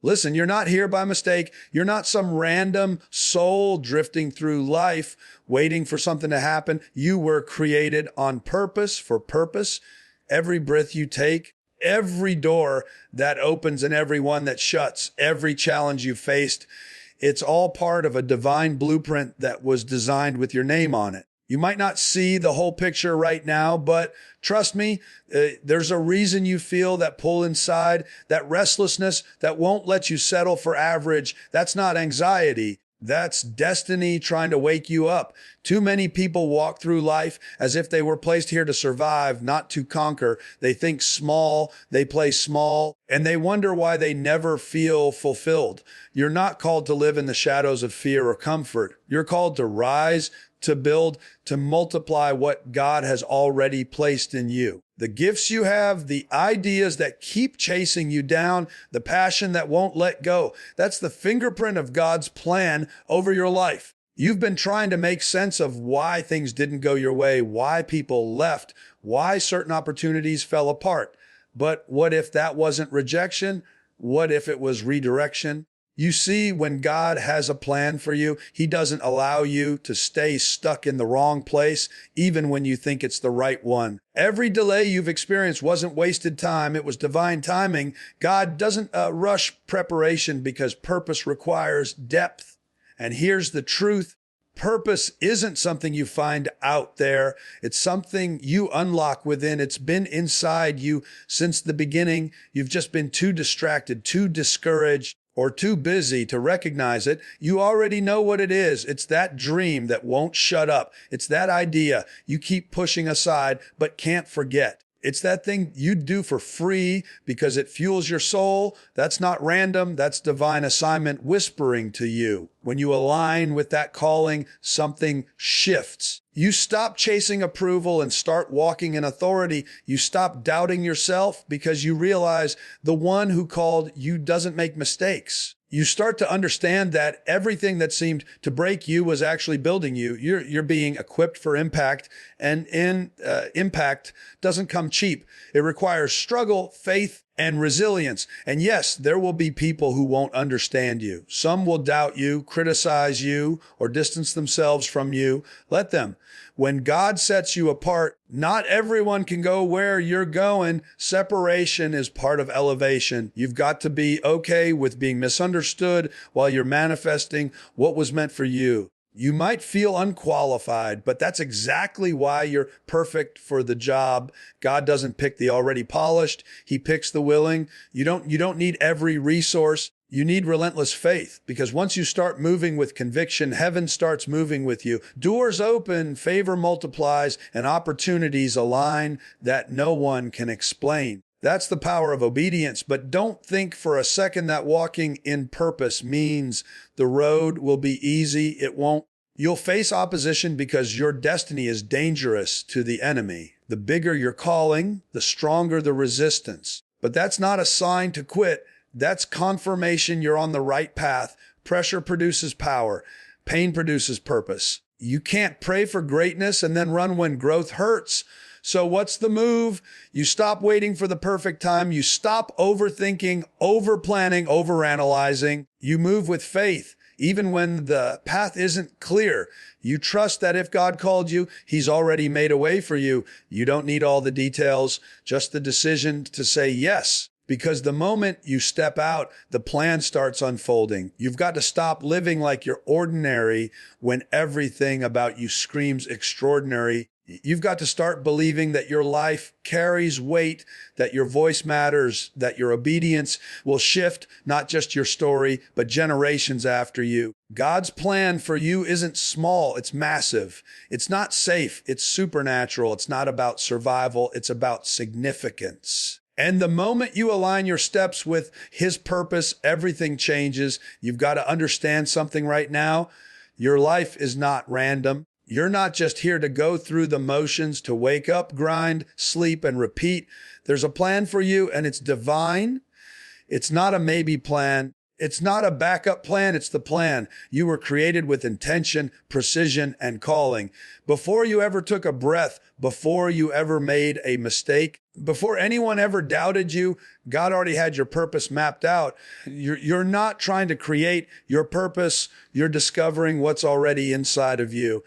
Listen, you're not here by mistake. You're not some random soul drifting through life, waiting for something to happen. You were created on purpose, for purpose. Every breath you take, every door that opens and every one that shuts, every challenge you faced, it's all part of a divine blueprint that was designed with your name on it. You might not see the whole picture right now, but trust me, there's a reason you feel that pull inside, that restlessness that won't let you settle for average. That's not anxiety. That's destiny trying to wake you up. Too many people walk through life as if they were placed here to survive, not to conquer. They think small, they play small, and they wonder why they never feel fulfilled. You're not called to live in the shadows of fear or comfort. You're called to rise, to build, to multiply what God has already placed in you. The gifts you have, the ideas that keep chasing you down, the passion that won't let go. That's the fingerprint of God's plan over your life. You've been trying to make sense of why things didn't go your way, why people left, why certain opportunities fell apart. But what if that wasn't rejection? What if it was redirection? You see, when God has a plan for you, He doesn't allow you to stay stuck in the wrong place, even when you think it's the right one. Every delay you've experienced wasn't wasted time. It was divine timing. God doesn't rush preparation because purpose requires depth. And here's the truth. Purpose isn't something you find out there. It's something you unlock within. It's been inside you since the beginning. You've just been too distracted, too discouraged, or too busy to recognize it. You already know what it is. It's that dream that won't shut up. It's that idea you keep pushing aside but can't forget. It's that thing you do for free because it fuels your soul. That's not random. That's divine assignment whispering to you. When you align with that calling, something shifts. You stop chasing approval and start walking in authority. You stop doubting yourself because you realize the one who called you doesn't make mistakes. You start to understand that everything that seemed to break you was actually building you. You're being equipped for impact, and impact doesn't come cheap. It requires struggle, faith, and resilience. And yes, there will be people who won't understand you. Some will doubt you, criticize you, or distance themselves from you. Let them. When God sets you apart, not everyone can go where you're going. Separation is part of elevation. You've got to be okay with being misunderstood while you're manifesting what was meant for you. You might feel unqualified, but that's exactly why you're perfect for the job. God doesn't pick the already polished. He picks the willing. You don't need every resource. You need relentless faith, because once you start moving with conviction, heaven starts moving with you. Doors open, favor multiplies, and opportunities align that no one can explain. That's the power of obedience. But don't think for a second that walking in purpose means the road will be easy. It won't. You'll face opposition because your destiny is dangerous to the enemy. The bigger your calling, the stronger the resistance. But that's not a sign to quit. That's confirmation you're on the right path. Pressure produces power. Pain produces purpose. You can't pray for greatness and then run when growth hurts. So what's the move? You stop waiting for the perfect time. You stop overthinking, overplanning, overanalyzing. You move with faith. Even when the path isn't clear, you trust that if God called you, He's already made a way for you. You don't need all the details, just the decision to say yes. Because the moment you step out, the plan starts unfolding. You've got to stop living like you're ordinary when everything about you screams extraordinary. You've got to start believing that your life carries weight, that your voice matters, that your obedience will shift not just your story, but generations after you. God's plan for you isn't small, it's massive. It's not safe, it's supernatural. It's not about survival, it's about significance. And the moment you align your steps with His purpose, everything changes. You've got to understand something right now. Your life is not random. You're not just here to go through the motions, to wake up, grind, sleep, and repeat. There's a plan for you, and it's divine. It's not a maybe plan. It's not a backup plan. It's the plan. You were created with intention, precision, and calling. Before you ever took a breath, before you ever made a mistake, before anyone ever doubted you, God already had your purpose mapped out. You're not trying to create your purpose. You're discovering what's already inside of you.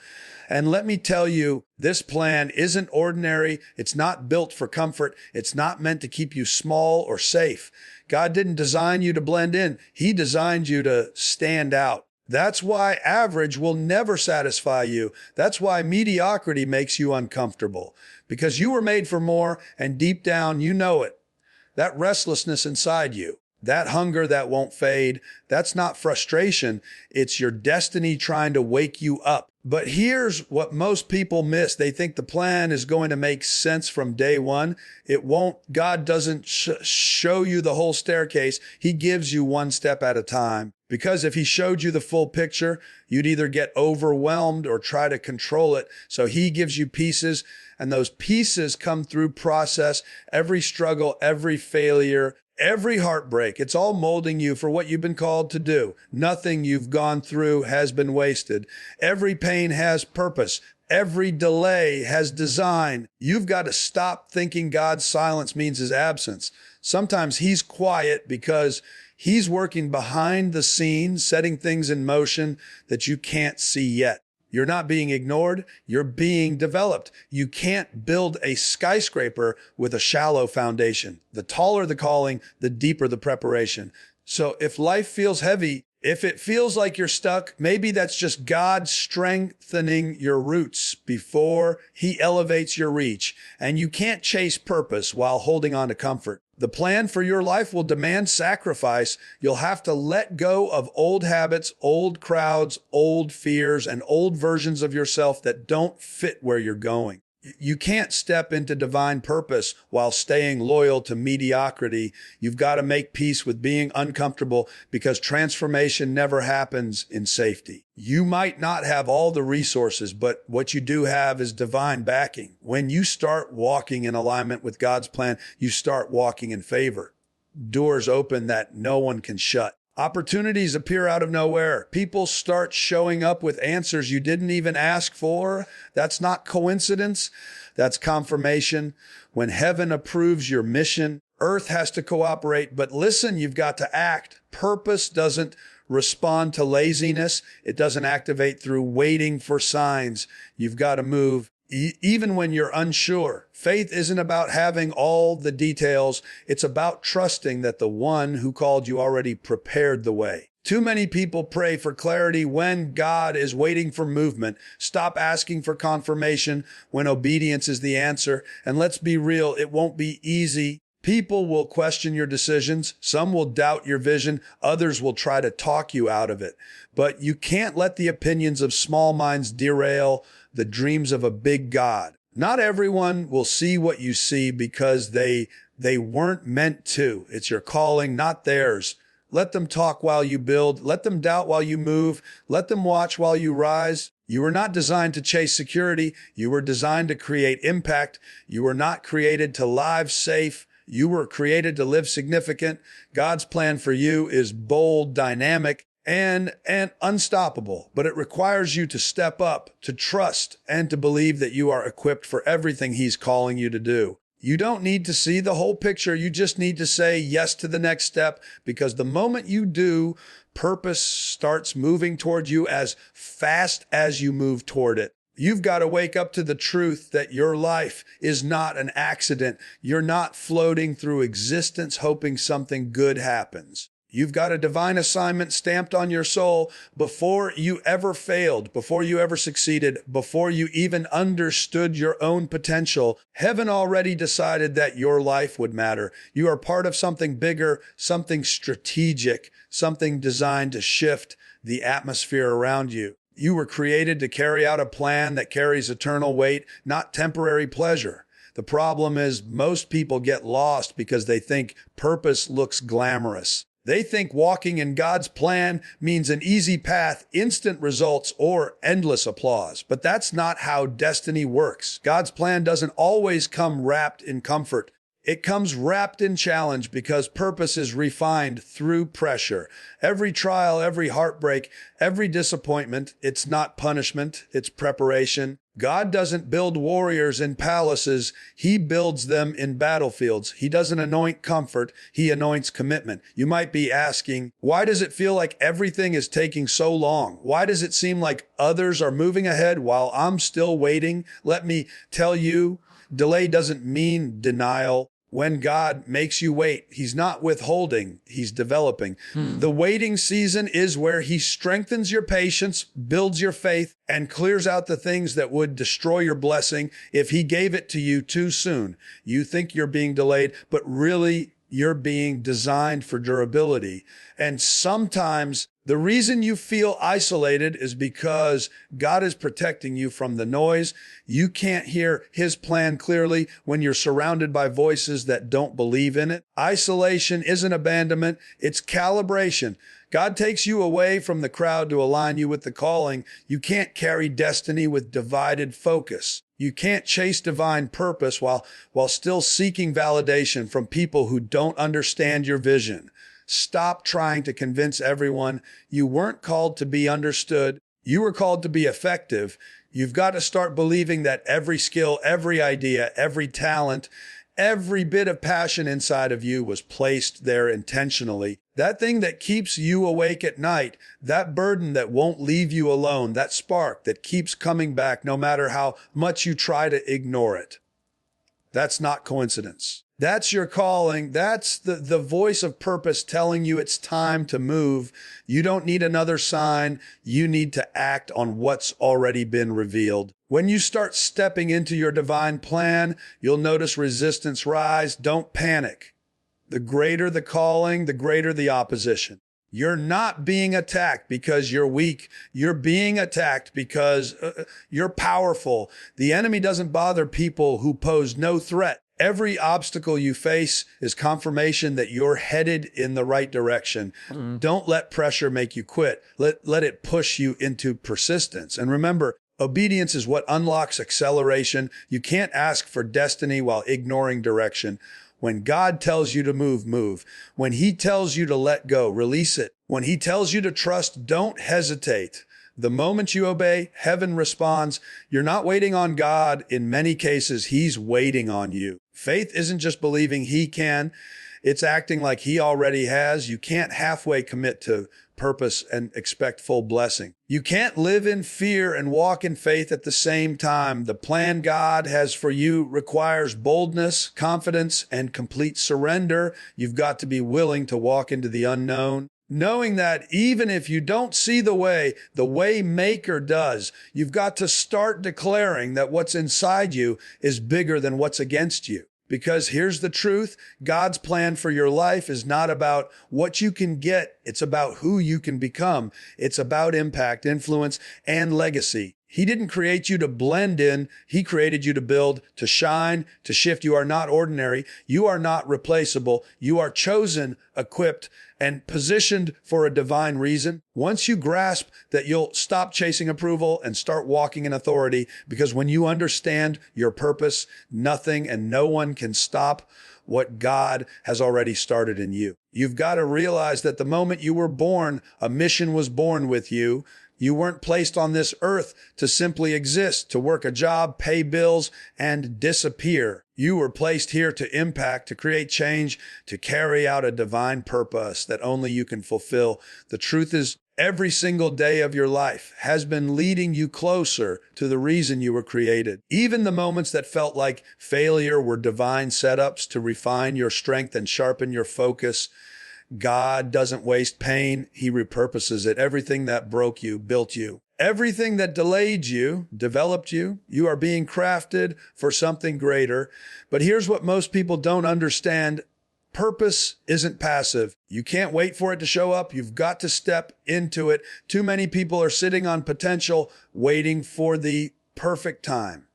And let me tell you, this plan isn't ordinary. It's not built for comfort. It's not meant to keep you small or safe. God didn't design you to blend in. He designed you to stand out. That's why average will never satisfy you. That's why mediocrity makes you uncomfortable, because you were made for more, and deep down, you know it. That restlessness inside you, that hunger that won't fade, that's not frustration. It's your destiny trying to wake you up. But here's what most people miss. They think the plan is going to make sense from day one. It won't. God doesn't show you the whole staircase. He gives you one step at a time. Because if he showed you the full picture, you'd either get overwhelmed or try to control it. So he gives you pieces, and those pieces come through process. Every struggle, every failure, every heartbreak, it's all molding you for what you've been called to do. Nothing you've gone through has been wasted. Every pain has purpose. Every delay has design. You've got to stop thinking God's silence means his absence. Sometimes he's quiet because he's working behind the scenes, setting things in motion that you can't see yet. You're not being ignored. You're being developed. You can't build a skyscraper with a shallow foundation. The taller the calling, the deeper the preparation. So if life feels heavy, if it feels like you're stuck, maybe that's just God strengthening your roots before he elevates your reach. And you can't chase purpose while holding on to comfort. The plan for your life will demand sacrifice. You'll have to let go of old habits, old crowds, old fears, and old versions of yourself that don't fit where you're going. You can't step into divine purpose while staying loyal to mediocrity. You've got to make peace with being uncomfortable, because transformation never happens in safety. You might not have all the resources, but what you do have is divine backing. When you start walking in alignment with God's plan, you start walking in favor. Doors open that no one can shut. Opportunities appear out of nowhere. People start showing up with answers you didn't even ask for. That's not coincidence. That's confirmation. When heaven approves your mission, earth has to cooperate. But listen, you've got to act. Purpose doesn't respond to laziness. It doesn't activate through waiting for signs. You've got to move. Even when you're unsure. Faith isn't about having all the details. It's about trusting that the one who called you already prepared the way. Too many people pray for clarity when God is waiting for movement. Stop asking for confirmation when obedience is the answer. And let's be real, it won't be easy. People will question your decisions. Some will doubt your vision. Others will try to talk you out of it. But you can't let the opinions of small minds derail the dreams of a big God. Not everyone will see what you see because they weren't meant to. It's your calling, not theirs. Let them talk while you build. Let them doubt while you move. Let them watch while you rise. You were not designed to chase security. You were designed to create impact. You were not created to live safe. You were created to live significant. God's plan for you is bold, dynamic, and unstoppable, but it requires you to step up, to trust, and to believe that you are equipped for everything he's calling you to do. You don't need to see the whole picture. You just need to say yes to the next step, because the moment you do, purpose starts moving toward you as fast as you move toward it. You've got to wake up to the truth that your life is not an accident. You're not floating through existence hoping something good happens. You've got a divine assignment stamped on your soul before you ever failed, before you ever succeeded, before you even understood your own potential. Heaven already decided that your life would matter. You are part of something bigger, something strategic, something designed to shift the atmosphere around you. You were created to carry out a plan that carries eternal weight, not temporary pleasure. The problem is most people get lost because they think purpose looks glamorous. They think walking in God's plan means an easy path, instant results, or endless applause. But that's not how destiny works. God's plan doesn't always come wrapped in comfort. It comes wrapped in challenge because purpose is refined through pressure. Every trial, every heartbreak, every disappointment, it's not punishment, it's preparation. God doesn't build warriors in palaces. He builds them in battlefields. He doesn't anoint comfort. He anoints commitment. You might be asking, why does it feel like everything is taking so long? Why does it seem like others are moving ahead while I'm still waiting? Let me tell you, delay doesn't mean denial. When God makes you wait, he's not withholding, he's developing. The waiting season is where he strengthens your patience, builds your faith, and clears out the things that would destroy your blessing if he gave it to you too soon. You think you're being delayed, but really you're being designed for durability. And sometimes the reason you feel isolated is because God is protecting you from the noise. You can't hear his plan clearly when you're surrounded by voices that don't believe in it. Isolation isn't abandonment, it's calibration. God takes you away from the crowd to align you with the calling. You can't carry destiny with divided focus. You can't chase divine purpose while still seeking validation from people who don't understand your vision. Stop trying to convince everyone. You weren't called to be understood. You were called to be effective. You've got to start believing that every skill, every idea, every talent, every bit of passion inside of you was placed there intentionally. That thing that keeps you awake at night, that burden that won't leave you alone, that spark that keeps coming back no matter how much you try to ignore it. That's not coincidence. That's your calling. That's the voice of purpose telling you it's time to move. You don't need another sign. You need to act on what's already been revealed. When you start stepping into your divine plan, you'll notice resistance rise. Don't panic. The greater the calling, the greater the opposition. You're not being attacked because you're weak. You're being attacked because you're powerful. The enemy doesn't bother people who pose no threat. Every obstacle you face is confirmation that you're headed in the right direction. Don't let pressure make you quit. Let it push you into persistence. And remember, obedience is what unlocks acceleration. You can't ask for destiny while ignoring direction. When God tells you to move, move. When he tells you to let go, release it. When he tells you to trust, don't hesitate. The moment you obey, heaven responds. You're not waiting on God. In many cases, he's waiting on you. Faith isn't just believing he can. It's acting like he already has. You can't halfway commit to purpose and expect full blessing. You can't live in fear and walk in faith at the same time. The plan God has for you requires boldness, confidence, and complete surrender. You've got to be willing to walk into the unknown, knowing that even if you don't see the way maker does. You've got to start declaring that what's inside you is bigger than what's against you. Because here's the truth, God's plan for your life is not about what you can get. It's about who you can become. It's about impact, influence, and legacy. He didn't create you to blend in. He created you to build, to shine, to shift. You are not ordinary. You are not replaceable. You are chosen, equipped, and positioned for a divine reason. Once you grasp that, you'll stop chasing approval and start walking in authority, because when you understand your purpose, nothing and no one can stop what God has already started in you. You've got to realize that the moment you were born, a mission was born with you. You weren't placed on this earth to simply exist, to work a job, pay bills, and disappear. You were placed here to impact, to create change, to carry out a divine purpose that only you can fulfill. The truth is, every single day of your life has been leading you closer to the reason you were created. Even the moments that felt like failure were divine setups to refine your strength and sharpen your focus. God doesn't waste pain. He repurposes it. Everything that broke you, built you. Everything that delayed you, developed you. You are being crafted for something greater. But here's what most people don't understand. Purpose isn't passive. You can't wait for it to show up. You've got to step into it. Too many people are sitting on potential, waiting for the perfect time.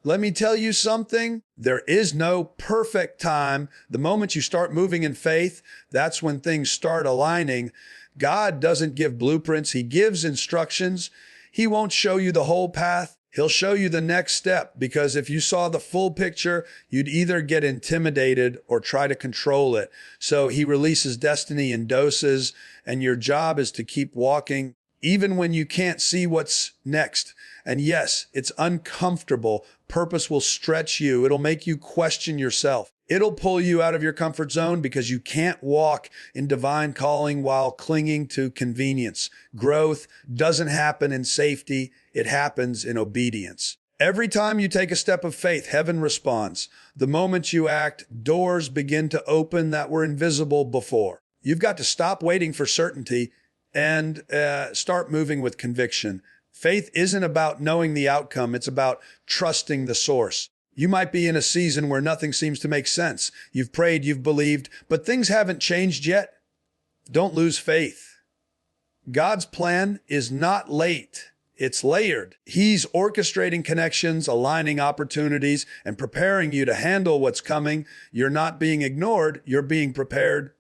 Let me tell you something. There is no perfect time. The moment you start moving in faith, that's when things start aligning. God doesn't give blueprints. He gives instructions. He won't show you the whole path. He'll show you the next step, because if you saw the full picture, you'd either get intimidated or try to control it. So he releases destiny in doses, and your job is to keep walking even when you can't see what's next. And yes, it's uncomfortable. Purpose will stretch you. It'll make you question yourself. It'll pull you out of your comfort zone, because you can't walk in divine calling while clinging to convenience. Growth doesn't happen in safety. It happens in obedience. Every time you take a step of faith, heaven responds. The moment you act, doors begin to open that were invisible before. You've got to stop waiting for certainty and start moving with conviction. Faith isn't about knowing the outcome. It's about trusting the source. You might be in a season where nothing seems to make sense. You've prayed, you've believed, but things haven't changed yet. Don't lose faith. God's plan is not late. It's layered. He's orchestrating connections, aligning opportunities, and preparing you to handle what's coming. You're not being ignored. You're being prepared.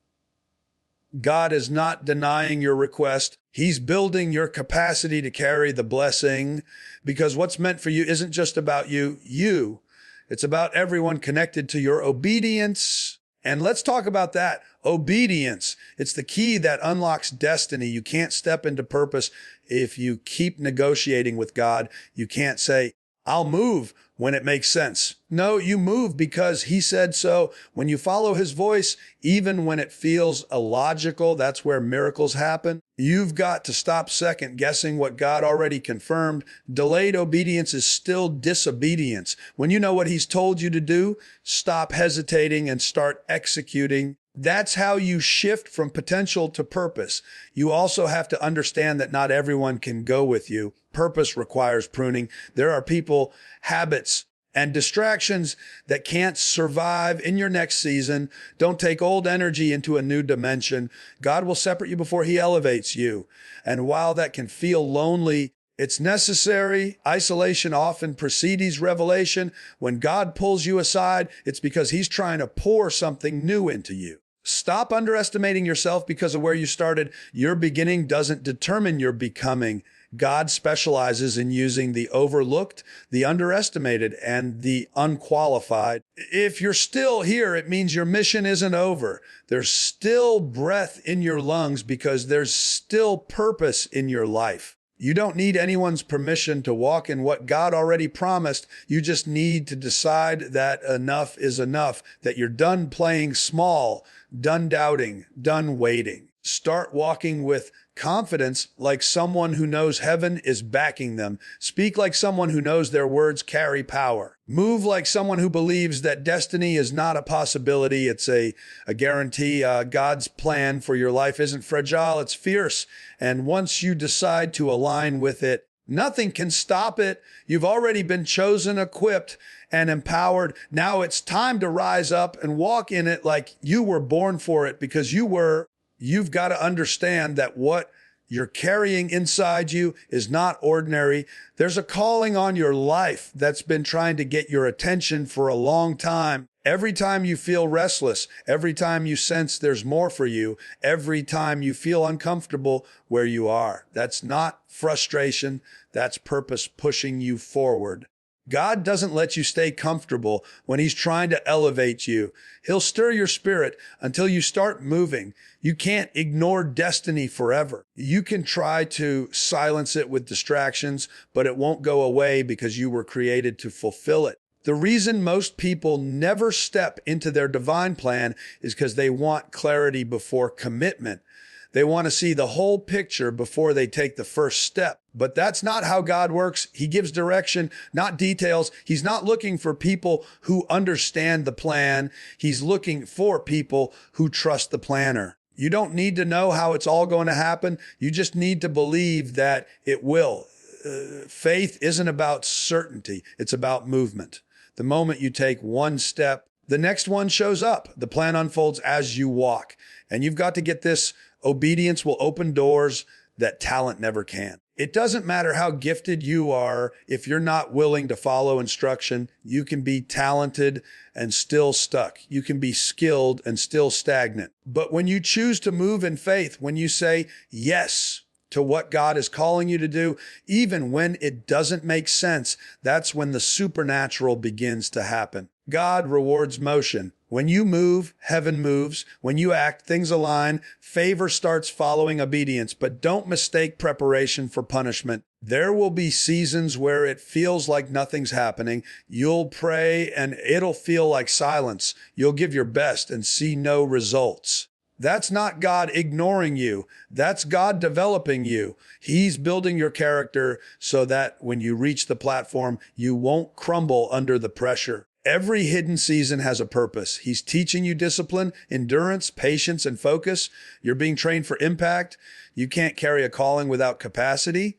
God is not denying your request. He's building your capacity to carry the blessing, because what's meant for you isn't just about you. It's about everyone connected to your obedience. And let's talk about that. Obedience. It's the key that unlocks destiny. You can't step into purpose if you keep negotiating with God. You can't say, I'll move when it makes sense. No, you move because he said so. When you follow his voice, even when it feels illogical, that's where miracles happen. You've got to stop second guessing what God already confirmed. Delayed obedience is still disobedience. When you know what he's told you to do, stop hesitating and start executing. That's how you shift from potential to purpose. You also have to understand that not everyone can go with you. Purpose requires pruning. There are people, habits, and distractions that can't survive in your next season. Don't take old energy into a new dimension. God will separate you before he elevates you. And while that can feel lonely, it's necessary. Isolation often precedes revelation. When God pulls you aside, it's because he's trying to pour something new into you. Stop underestimating yourself because of where you started. Your beginning doesn't determine your becoming. God specializes in using the overlooked, the underestimated, and the unqualified. If you're still here, it means your mission isn't over. There's still breath in your lungs because there's still purpose in your life. You don't need anyone's permission to walk in what God already promised. You just need to decide that enough is enough, that you're done playing small, done doubting, done waiting. Start walking with confidence, like someone who knows heaven is backing them. Speak like someone who knows their words carry power. Move like someone who believes that destiny is not a possibility. It's a guarantee. God's plan for your life isn't fragile. It's fierce. And once you decide to align with it, nothing can stop it. You've already been chosen, equipped, and empowered. Now it's time to rise up and walk in it like you were born for it, because you've got to understand that what you're carrying inside you is not ordinary. There's a calling on your life that's been trying to get your attention for a long time. Every time you feel restless, every time you sense there's more for you, every time you feel uncomfortable where you are, that's not frustration. That's purpose pushing you forward. God doesn't let you stay comfortable when he's trying to elevate you. He'll stir your spirit until you start moving. You can't ignore destiny forever. You can try to silence it with distractions, but it won't go away because you were created to fulfill it. The reason most people never step into their divine plan is because they want clarity before commitment. They want to see the whole picture before they take the first step. But that's not how God works. He gives direction, not details. He's not looking for people who understand the plan. He's looking for people who trust the planner. You don't need to know how it's all going to happen. You just need to believe that it will. Faith isn't about certainty. It's about movement. The moment you take one step, the next one shows up. The plan unfolds as you walk. And you've got to get this. Obedience will open doors that talent never can. It doesn't matter how gifted you are. If you're not willing to follow instruction, you can be talented and still stuck. You can be skilled and still stagnant. But when you choose to move in faith, when you say yes to what God is calling you to do, even when it doesn't make sense. That's when the supernatural begins to happen. God rewards motion. When you move, heaven moves. When you act, things align. Favor starts following obedience, but don't mistake preparation for punishment. There will be seasons where it feels like nothing's happening. You'll pray and it'll feel like silence. You'll give your best and see no results. That's not God ignoring you. That's God developing you. He's building your character so that when you reach the platform, you won't crumble under the pressure. Every hidden season has a purpose. He's teaching you discipline, endurance, patience, and focus. You're being trained for impact. You can't carry a calling without capacity.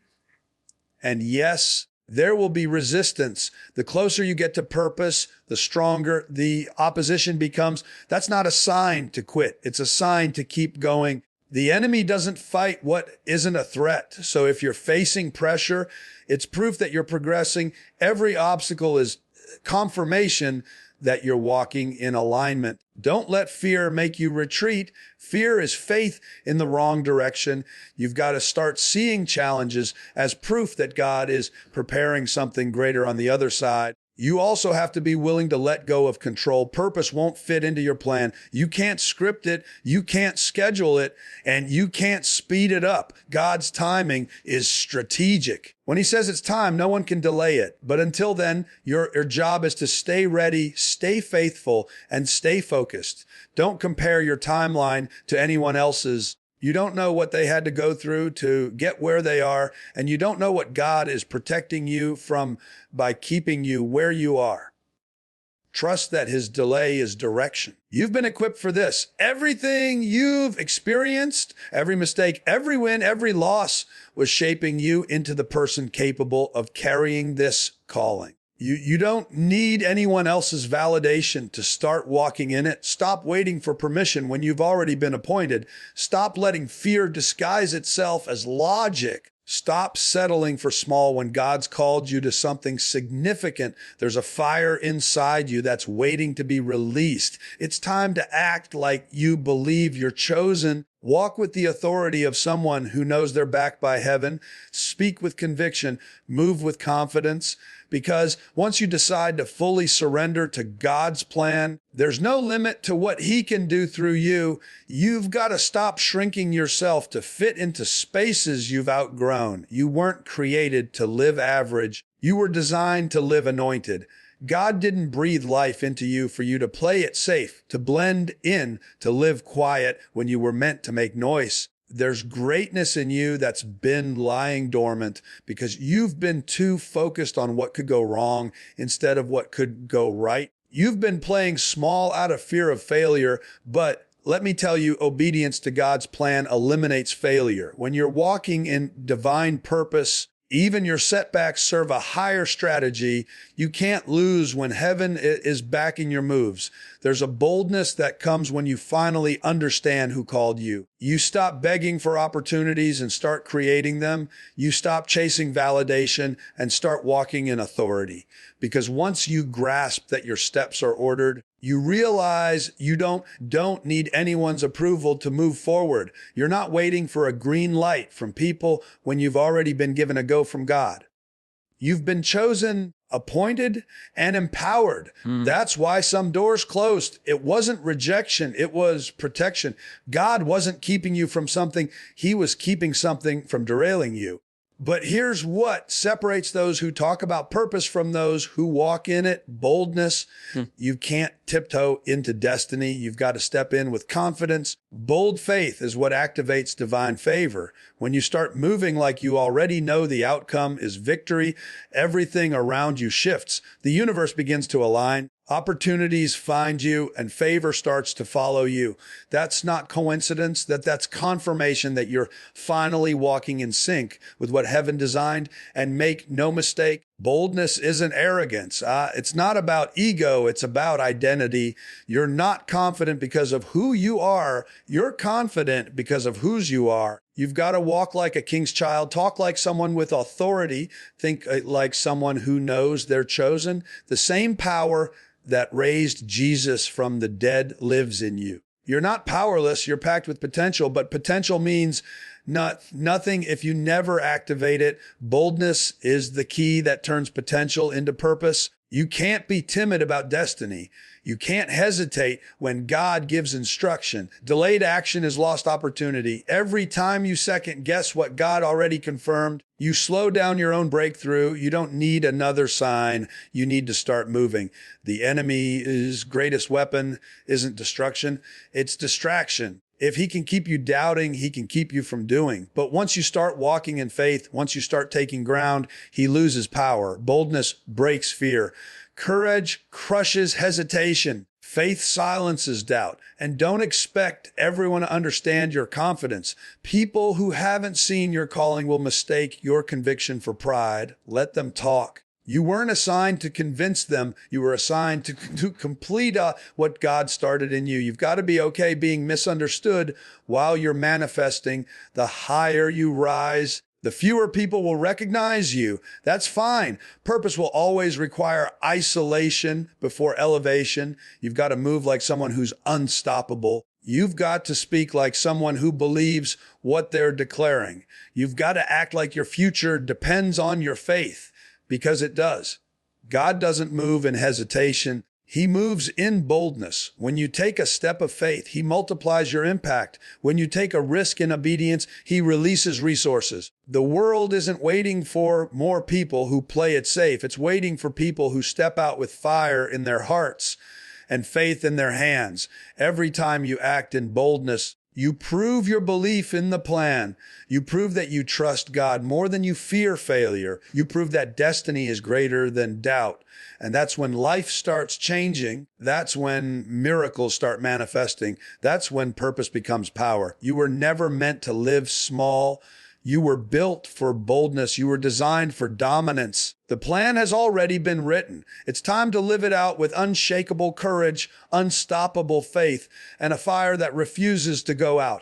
And yes, there will be resistance. The closer you get to purpose, the stronger the opposition becomes. That's not a sign to quit. It's a sign to keep going. The enemy doesn't fight what isn't a threat. So if you're facing pressure, it's proof that you're progressing. Every obstacle is confirmation that you're walking in alignment. Don't let fear make you retreat. Fear is faith in the wrong direction. You've got to start seeing challenges as proof that God is preparing something greater on the other side. You also have to be willing to let go of control. Purpose won't fit into your plan. You can't script it. You can't schedule it, and you can't speed it up. God's timing is strategic. When he says it's time, no one can delay it. But until then, your job is to stay ready, stay faithful, and stay focused. Don't compare your timeline to anyone else's. You don't know what they had to go through to get where they are, and you don't know what God is protecting you from by keeping you where you are. Trust that his delay is direction. You've been equipped for this. Everything you've experienced, every mistake, every win, every loss was shaping you into the person capable of carrying this calling. You don't need anyone else's validation to start walking in it. Stop waiting for permission when you've already been appointed. Stop letting fear disguise itself as logic. Stop settling for small when God's called you to something significant. There's a fire inside you that's waiting to be released. It's time to act like you believe you're chosen. Walk with the authority of someone who knows they're backed by heaven. Speak with conviction. Move with confidence. Because once you decide to fully surrender to God's plan, there's no limit to what he can do through you. You've got to stop shrinking yourself to fit into spaces you've outgrown. You weren't created to live average. You were designed to live anointed. God didn't breathe life into you for you to play it safe, to blend in, to live quiet when you were meant to make noise. There's greatness in you that's been lying dormant because you've been too focused on what could go wrong instead of what could go right. You've been playing small out of fear of failure, but let me tell you, obedience to God's plan eliminates failure. When you're walking in divine purpose, even your setbacks serve a higher strategy. You can't lose when heaven is backing your moves. There's a boldness that comes when you finally understand who called you. You stop begging for opportunities and start creating them. You stop chasing validation and start walking in authority. Because once you grasp that your steps are ordered, you realize you don't need anyone's approval to move forward. You're not waiting for a green light from people when you've already been given a go from God. You've been chosen, appointed, and empowered. That's why some doors closed. It wasn't rejection. It was protection. God wasn't keeping you from something. He was keeping something from derailing you. But here's what separates those who talk about purpose from those who walk in it: boldness. You can't tiptoe into destiny. You've got to step in with confidence. Bold faith is what activates divine favor. When you start moving like you already know the outcome is victory, everything around you shifts. The universe begins to align. Opportunities find you and favor starts to follow you. That's not coincidence. That's confirmation that you're finally walking in sync with what heaven designed. And make no mistake, boldness isn't arrogance. It's not about ego. It's about identity. You're not confident because of who you are. You're confident because of whose you are. You've got to walk like a king's child, talk like someone with authority, think like someone who knows they're chosen. The same power that raised Jesus from the dead lives in you. You're not powerless. You're packed with potential, but potential means nothing if you never activate it. Boldness is the key that turns potential into purpose. You can't be timid about destiny. You can't hesitate when God gives instruction. Delayed action is lost opportunity. Every time you second guess what God already confirmed, you slow down your own breakthrough. You don't need another sign. You need to start moving. The enemy's greatest weapon isn't destruction, it's distraction. If he can keep you doubting, he can keep you from doing. But once you start walking in faith, once you start taking ground, he loses power. Boldness breaks fear. Courage crushes hesitation. Faith silences doubt. And don't expect everyone to understand your confidence. People who haven't seen your calling will mistake your conviction for pride. Let them talk. You weren't assigned to convince them. You were assigned to complete what God started in you. You've got to be okay being misunderstood while you're manifesting. The higher you rise, the fewer people will recognize you. That's fine. Purpose will always require isolation before elevation. You've got to move like someone who's unstoppable. You've got to speak like someone who believes what they're declaring. You've got to act like your future depends on your faith. Because it does. God doesn't move in hesitation. He moves in boldness. When you take a step of faith, he multiplies your impact. When you take a risk in obedience, he releases resources. The world isn't waiting for more people who play it safe. It's waiting for people who step out with fire in their hearts and faith in their hands. Every time you act in boldness, you prove your belief in the plan. You prove that you trust God more than you fear failure. You prove that destiny is greater than doubt. And that's when life starts changing. That's when miracles start manifesting. That's when purpose becomes power. You were never meant to live small. You were built for boldness. You were designed for dominance. The plan has already been written. It's time to live it out with unshakable courage, unstoppable faith, and a fire that refuses to go out.